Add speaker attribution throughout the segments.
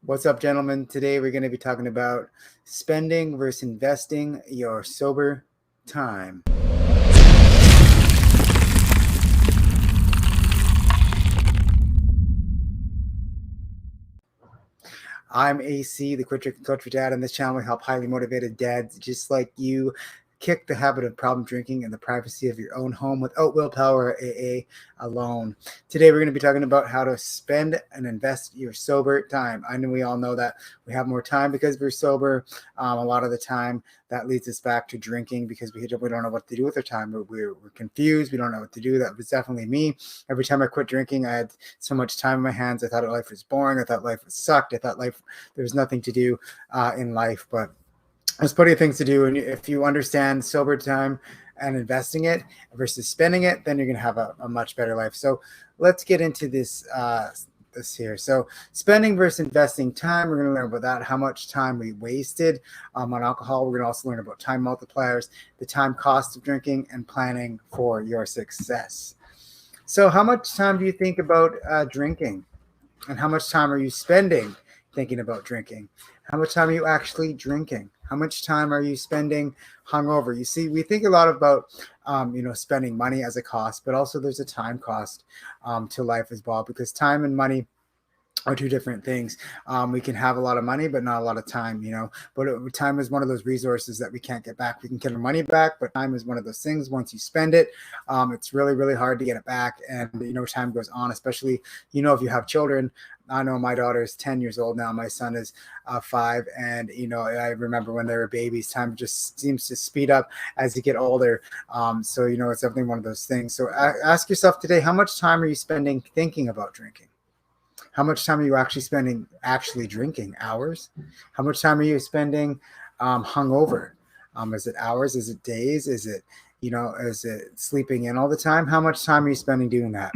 Speaker 1: What's up, gentlemen? Today we're going to be talking about spending versus investing your sober time. I'm AC, the Quit Drinking Coach for Dad. On this channel, we help highly motivated dads just like you kick the habit of problem drinking in the privacy of your own home without willpower or AA alone. Today, we're going to be talking about how to spend and invest your sober time. I know we all know that we have more time because we're sober. A lot of the time, that leads us back to drinking because we don't know what to do with our time. We're confused. We don't know what to do. That was definitely me. Every time I quit drinking, I had so much time in my hands. I thought life was boring. I thought life sucked. I thought there was nothing to do in life, but there's plenty of things to do. And if you understand sober time and investing it versus spending it, then you're going to have a much better life. So let's get into this here. So spending versus investing time, we're going to learn about that, how much time we wasted on alcohol. We're going to also learn about time multipliers, the time cost of drinking, and planning for your success. So how much time do you think about drinking? And how much time are you spending thinking about drinking? How much time are you actually drinking? How much time are you spending hungover? You see, we think a lot about, spending money as a cost, but also there's a time cost to life as well, because time and money are two different things. We can have a lot of money, but not a lot of time, but time is one of those resources that we can't get back. We can get our money back, but time is one of those things. Once you spend it, it's really, really hard to get it back. And, time goes on, especially, if you have children. I know my daughter is 10 years old now. My son is 5. And, I remember when they were babies, time just seems to speed up as you get older. So, it's definitely one of those things. So ask yourself today, how much time are you spending thinking about drinking? How much time are you actually spending drinking? Hours? How much time are you spending hungover? Is it hours? Is it days? Is it, is it sleeping in all the time? How much time are you spending doing that?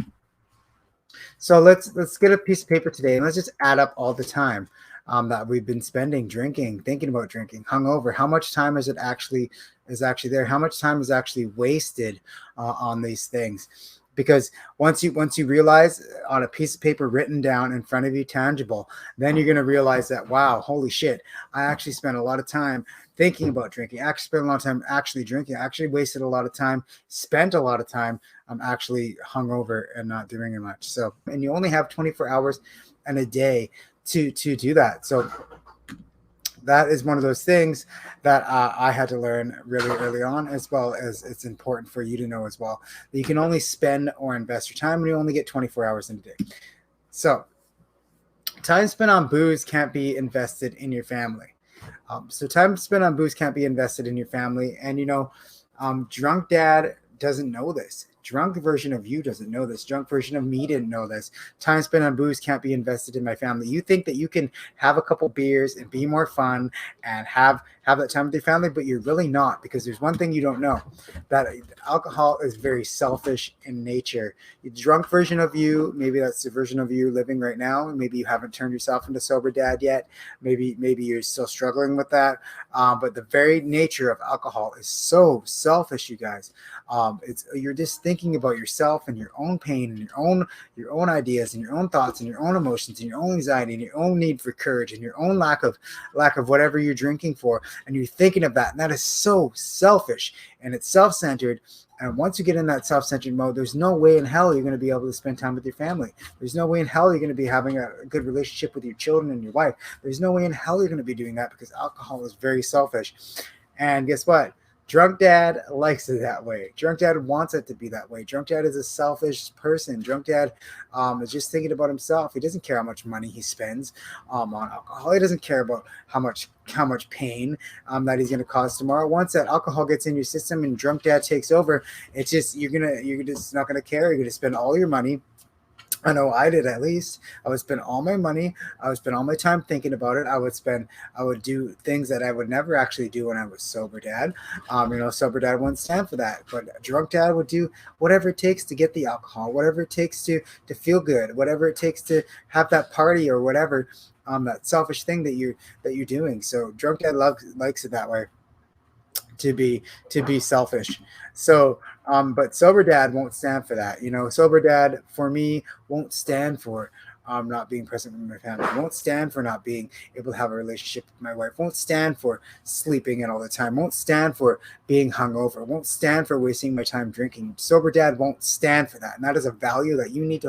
Speaker 1: So let's get a piece of paper today and let's just add up all the time that we've been spending drinking, thinking about drinking, hungover. How much time is actually there? How much time is actually wasted on these things? Because once you realize on a piece of paper written down in front of you, tangible, then you're going to realize that, wow, holy shit, I actually spent a lot of time thinking about drinking. I actually spent a lot of time actually drinking. I actually wasted a lot of time, spent a lot of time actually hungover and not doing much. So, and you only have 24 hours in a day to do that. So that is one of those things that I had to learn really early on, as well as it's important for you to know as well, that you can only spend or invest your time and you only get 24 hours in a day. So time spent on booze can't be invested in your family. So time spent on booze can't be invested in your family. And, drunk dad doesn't know this. Drunk version of you doesn't know this. Drunk version of me didn't know this. Time spent on booze can't be invested in my family. You think that you can have a couple beers and be more fun and have that time with your family, but you're really not, because there's one thing you don't know, that alcohol is very selfish in nature. The drunk version of you, maybe that's the version of you living right now. Maybe you haven't turned yourself into sober dad yet. Maybe you're still struggling with that. But the very nature of alcohol is so selfish, you guys. You're just thinking about yourself and your own pain and your own ideas and your own thoughts and your own emotions and your own anxiety and your own need for courage and your own lack of whatever you're drinking for, and you're thinking of that, and that is so selfish and it's self-centered. And once you get in that self-centered mode, there's no way in hell you're going to be able to spend time with your family. There's no way in hell you're going to be having a good relationship with your children and your wife. There's no way in hell you're going to be doing that, because alcohol is very selfish. And guess what? Drunk dad likes it that way. Drunk dad wants it to be that way. Drunk dad is a selfish person. Drunk dad is just thinking about himself. He doesn't care how much money he spends on alcohol. He doesn't care about how much pain that he's going to cause tomorrow. Once that alcohol gets in your system and drunk dad takes over, it's just you're just not going to care. You're going to spend all your money. I know I did, at least. I would spend all my money. I would spend all my time thinking about it. I would do things that I would never actually do when I was sober dad. Sober dad wouldn't stand for that. But drunk dad would do whatever it takes to get the alcohol, whatever it takes to feel good, whatever it takes to have that party or whatever, that selfish thing that you're doing. So drunk dad likes it that way, to be selfish. So but sober dad won't stand for that. Sober dad for me won't stand for not being present with my family. Won't stand for not being able to have a relationship with my wife. Won't stand for sleeping in all the time. Won't stand for being hungover. Won't stand for wasting my time drinking. Sober dad won't stand for that, and that is a value that you need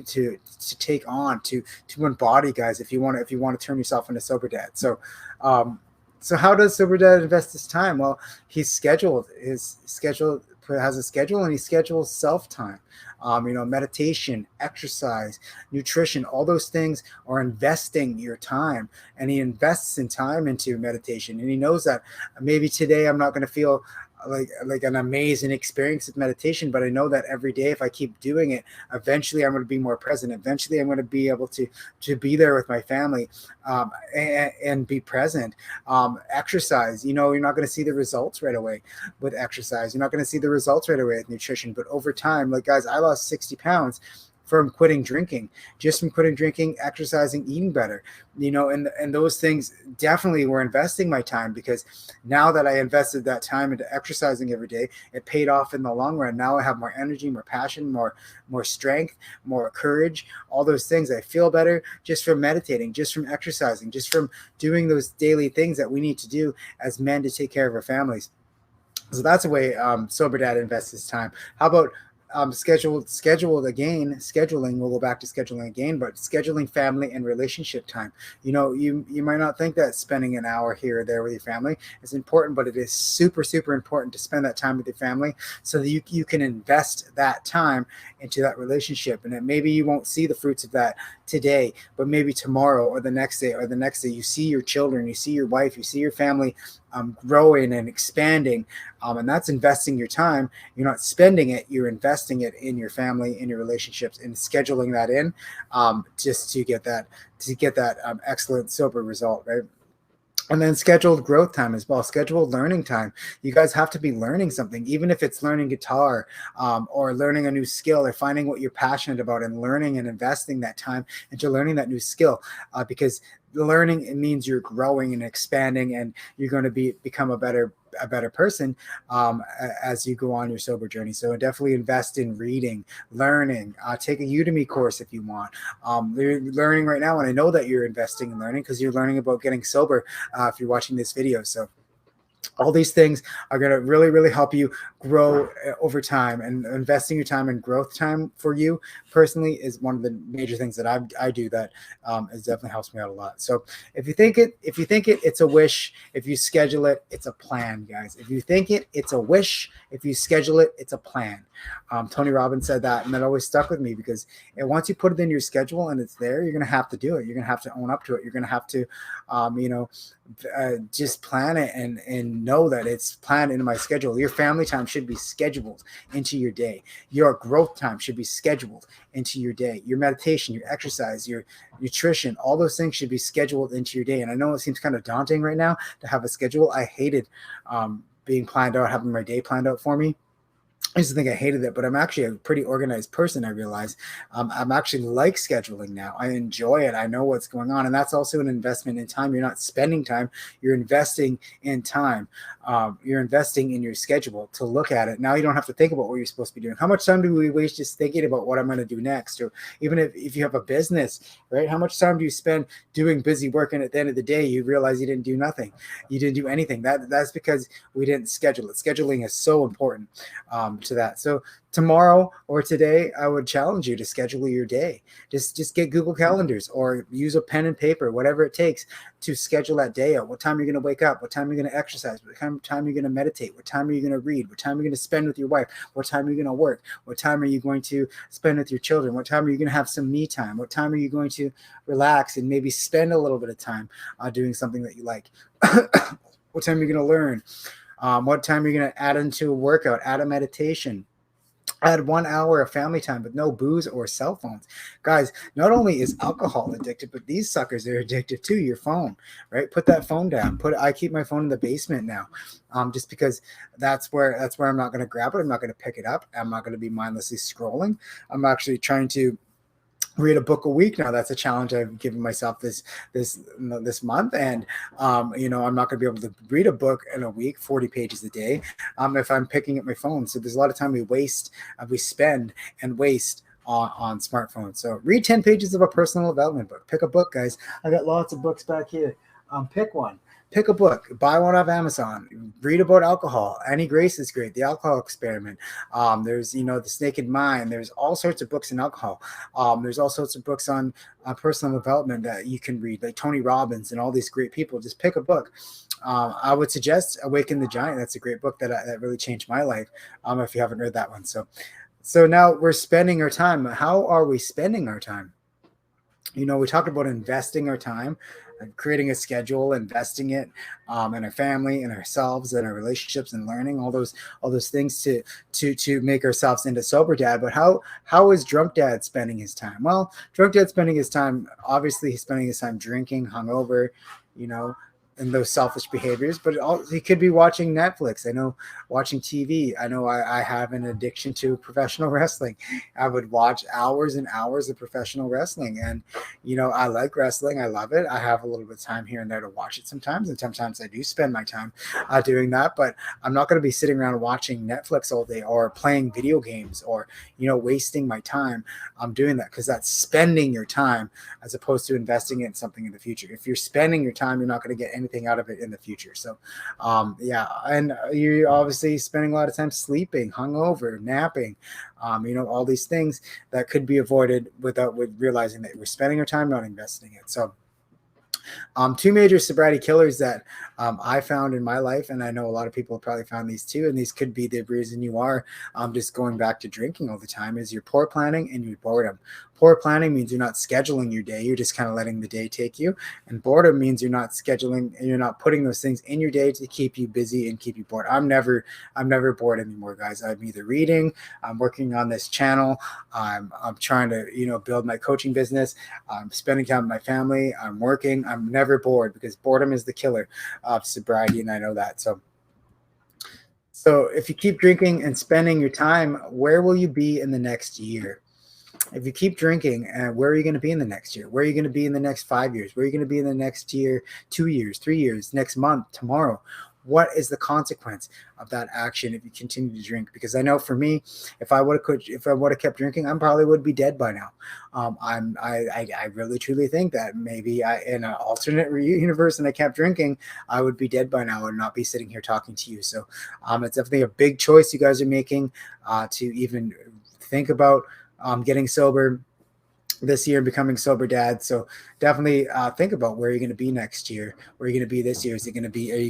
Speaker 1: to take on to embody, guys. If you want to turn yourself into sober dad. Um, so how does sober dad invest his time? Well, his schedule has a schedule, and he schedules self time. Meditation, exercise, nutrition, all those things are investing your time, and he invests in time into meditation. And he knows that maybe today I'm not going to feel like an amazing experience with meditation, but I know that every day, if I keep doing it, eventually I'm going to be more present. Eventually I'm going to be able to be there with my family, and be present. Exercise, you're not going to see the results right away with exercise. You're not going to see the results right away with nutrition, but over time, like, guys, I lost 60 pounds from quitting drinking, just from quitting drinking, exercising, eating better, and those things definitely were investing my time, because now that I invested that time into exercising every day, it paid off in the long run. Now I have more energy, more passion, more strength, more courage, all those things. I feel better just from meditating, just from exercising, just from doing those daily things that we need to do as men to take care of our families. So that's a way sober dad invests his time. How about scheduled again? Scheduling, we'll go back to scheduling again, but scheduling family and relationship time. You might not think that spending an hour here or there with your family is important, but it is super, super important to spend that time with your family, so that you can invest that time into that relationship. And that maybe you won't see the fruits of that today, but maybe tomorrow or the next day or the next day, you see your children, you see your wife, you see your family growing and expanding, and that's investing your time. You're not spending it, you're investing it in your family, in your relationships, and scheduling that in, just to get that excellent sober result, right? And then scheduled growth time as well, scheduled learning time. You guys have to be learning something, even if it's learning guitar, or learning a new skill, or finding what you're passionate about and learning and investing that time into learning that new skill, because learning, it means you're growing and expanding, and you're going to become a better person, as you go on your sober journey. So definitely invest in reading, learning, take a Udemy course if you want. You're learning right now, and I know that you're investing in learning because you're learning about getting sober, if you're watching this video. So all these things are going to really, really help you grow over time, and investing your time and growth time for you personally is one of the major things that I do that is definitely helps me out a lot. So if you think it, it's a wish. If you schedule it, it's a plan, guys. If you think it, it's a wish. If you schedule it, it's a plan. Tony Robbins said that, and that always stuck with me, because once you put it in your schedule and it's there, you're going to have to do it. You're going to have to own up to it. You're going to have to, just plan it and know that it's planned into my schedule. Your family time should be scheduled into your day. Your growth time should be scheduled into your day. Your meditation, your exercise, your nutrition, all those things should be scheduled into your day. And I know it seems kind of daunting right now to have a schedule. I hated being planned out, having my day planned out for me. I used to think I hated it, but I'm actually a pretty organized person. I realize I'm actually like scheduling now. I enjoy it. I know what's going on. And that's also an investment in time. You're not spending time. You're investing in time. You're investing in your schedule to look at it. Now you don't have to think about what you're supposed to be doing. How much time do we waste just thinking about what I'm going to do next? Or even if you have a business, right? How much time do you spend doing busy work? And at the end of the day, you realize you didn't do nothing. You didn't do anything. That's because we didn't schedule it. Scheduling is so important. To that. So tomorrow or today, I would challenge you to schedule your day. Just get Google Calendars or use a pen and paper, whatever it takes to schedule that day out. What time you're going to wake up? What time you're going to exercise? What time you're going to meditate? What time are you going to read? What time are you going to spend with your wife? What time are you going to work? What time are you going to spend with your children? What time are you going to have some me time? What time are you going to relax and maybe spend a little bit of time doing something that you like? What time are you going to learn? What time are you going to add into a workout, add a meditation, add 1 hour of family time with no booze or cell phones? Guys, not only is alcohol addictive, but these suckers are addictive to your phone, right? Put that phone down. I keep my phone in the basement now, just because that's where I'm not going to grab it. I'm not going to pick it up. I'm not going to be mindlessly scrolling. I'm actually trying to read a book a week now. That's a challenge I've given myself this month, and I'm not going to be able to read a book in a week 40 pages a day if I'm picking up my phone. So there's a lot of time we spend and waste on smartphones. So read 10 pages of a personal development book. Pick a book, guys. I got lots of books back here. Pick one. Pick a book. Buy one off Amazon. Read about alcohol. Annie Grace is great. The Alcohol Experiment. There's The Naked Mind. There's all sorts of books in alcohol. There's all sorts of books on personal development that you can read, like Tony Robbins and all these great people. Just pick a book. I would suggest Awaken the Giant. That's a great book that really changed my life. If you haven't read that one, so now we're spending our time. How are we spending our time? We talked about investing our time and creating a schedule, investing it in our family, in ourselves, in our relationships, and learning all those things to make ourselves into sober dad. But how is drunk dad spending his time? Well, drunk dad spending his time, obviously he's spending his time drinking, hungover, and those selfish behaviors, but he could be watching Netflix. I know, watching TV. I know I have an addiction to professional wrestling. I would watch hours and hours of professional wrestling, and I like wrestling. I love it. I have a little bit of time here and there to watch it sometimes, and sometimes I do spend my time doing that. But I'm not going to be sitting around watching Netflix all day or playing video games or wasting my time. I'm doing that because that's spending your time as opposed to investing in something in the future. If you're spending your time, you're not going to get anything out of it in the future. So yeah, and you're obviously spending a lot of time sleeping, hungover, napping, all these things that could be avoided with realizing that we're spending our time not investing it. So two major sobriety killers that I found in my life, and I know a lot of people have probably found these too, and these could be the reason you are just going back to drinking all the time, is your poor planning and your boredom. Poor planning means you're not scheduling your day. You're just kind of letting the day take you. And boredom means you're not scheduling and you're not putting those things in your day to keep you busy and keep you bored. I'm never bored anymore, guys. I'm either reading, I'm working on this channel, I'm trying to, build my coaching business, I'm spending time with my family, I'm working. I'm never bored because boredom is the killer of sobriety. And I know that. So if you keep drinking and spending your time, where will you be in the next year? If you keep drinking, where are you going to be in the next year? Where are you going to be in the next 5 years? Where are you going to be in the next year, 2 years, 3 years, next month, tomorrow? What is the consequence of that action if you continue to drink? Because I know for me, if I would have kept drinking, I probably would be dead by now. I really truly think that maybe in an alternate universe and I kept drinking, I would be dead by now and not be sitting here talking to you. So it's definitely a big choice you guys are making to even think about getting sober this year, becoming sober dad. So definitely think about where you're going to be next year, where you're going to be this year. Are you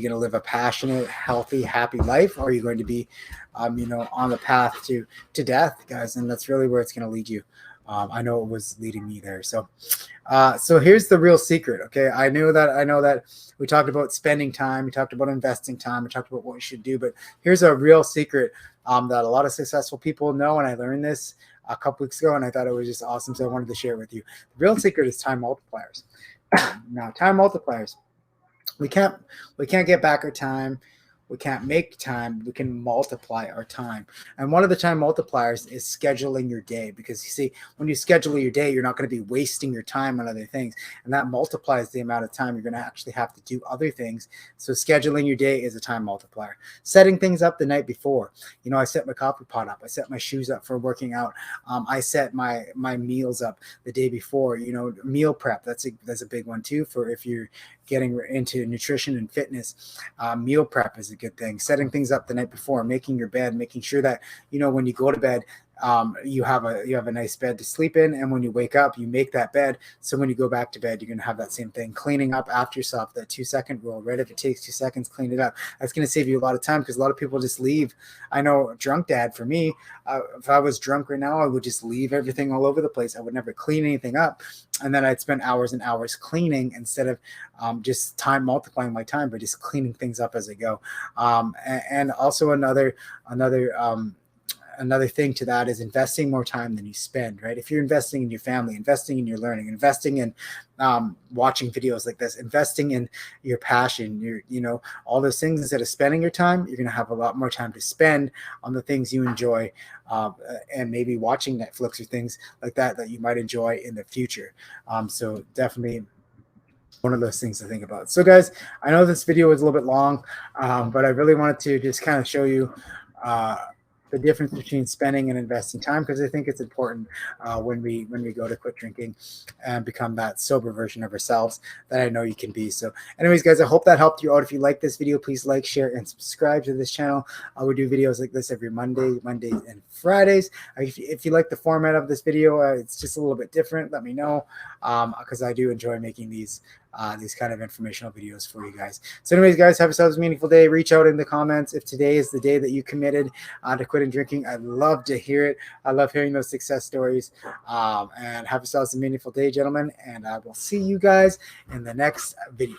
Speaker 1: going to live a passionate, healthy, happy life? Or are you going to be, on the path to death, guys? And that's really where it's going to lead you. I know it was leading me there. So here's the real secret. Okay. I know that we talked about spending time. We talked about investing time. We talked about what we should do, but here's a real secret that a lot of successful people know. And I learned this a couple weeks ago, and I thought it was just awesome. So I wanted to share it with you. The real secret is time multipliers. Now, time multipliers. We can't get back our time. We can't make time. We can multiply our time. And one of the time multipliers is scheduling your day, because you see, when you schedule your day, you're not going to be wasting your time on other things. And that multiplies the amount of time you're going to actually have to do other things. So scheduling your day is a time multiplier. Setting things up the night before. I set my coffee pot up. I set my shoes up for working out. I set my meals up the day before. Meal prep. That's a big one too, for if you're getting into nutrition and fitness. Meal prep is a good thing. Setting things up the night before, making your bed, making sure that when you go to bed, you have a nice bed to sleep in, and when you wake up, you make that bed. So when you go back to bed, you're going to have that same thing. Cleaning up after yourself, that 2-second rule, right? If it takes 2 seconds, clean it up. That's going to save you a lot of time, because a lot of people just leave. I know, drunk dad, for me, if I was drunk right now, I would just leave everything all over the place. I would never clean anything up, and then I'd spend hours and hours cleaning instead of just time multiplying my time, but just cleaning things up as I go. And also another thing to that is investing more time than you spend, right? If you're investing in your family, investing in your learning, investing in watching videos like this, investing in your passion, all those things, instead of spending your time, you're going to have a lot more time to spend on the things you enjoy, and maybe watching Netflix or things like that you might enjoy in the future. So definitely one of those things to think about. So guys, I know this video was a little bit long, but I really wanted to just kind of show you the difference between spending and investing time, because I think it's important when we go to quit drinking and become that sober version of ourselves that I know you can be. So anyways, guys, I hope that helped you out. If you like this video, please like, share, and subscribe to this channel. We do videos like this every Mondays and Fridays. If you like the format of this video, it's just a little bit different, let me know, because I do enjoy making these kind of informational videos for you guys. So anyways, guys, have yourselves a meaningful day. Reach out in the comments if today is the day that you committed to quitting drinking. I'd love to hear it. I love hearing those success stories. And have yourselves a meaningful day, gentlemen, and I will see you guys in the next video.